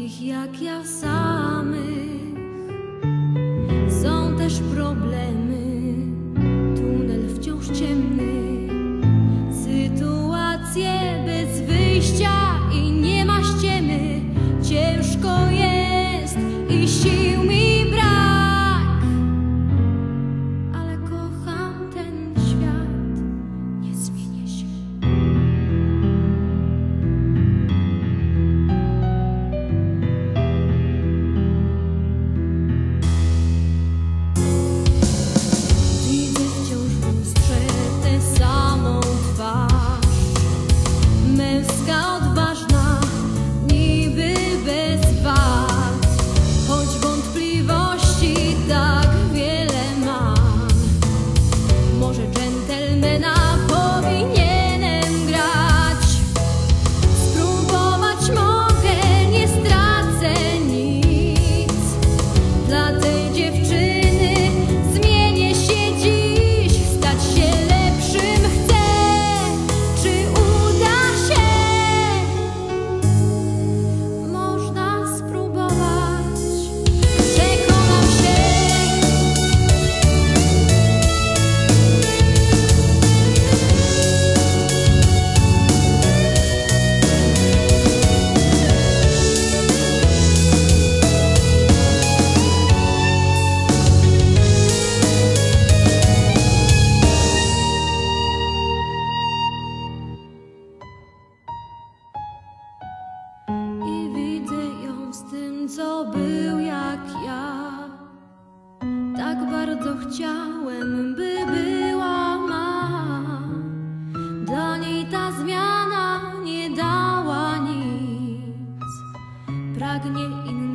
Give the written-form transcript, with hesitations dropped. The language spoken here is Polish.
takich jak ja samych. Są też problemy, tunel wciąż ciemny, sytuacje bez wyjścia i nie ma ściemy. Ciężko jest i sił mi brak, ale kocham ten świat, nie zmienię się. Widzę wciąż w lustrze tę samą twarz, męska, odważna, niby bez wad. Choć wątpliwości tak wiele mam, może dżentelmena powinienem grać. Spróbować mogę, nie stracę nic. Dla tej dziewczyny zmienię się dziś, stać się lepszym chcę. Czy uda się? Można spróbować. Przekonam się. I widzę ją z tym, co był jak ja. Tak bardzo chciałem, by była ma. Dla niej ta zmiana nie dała nic. Pragnie innego.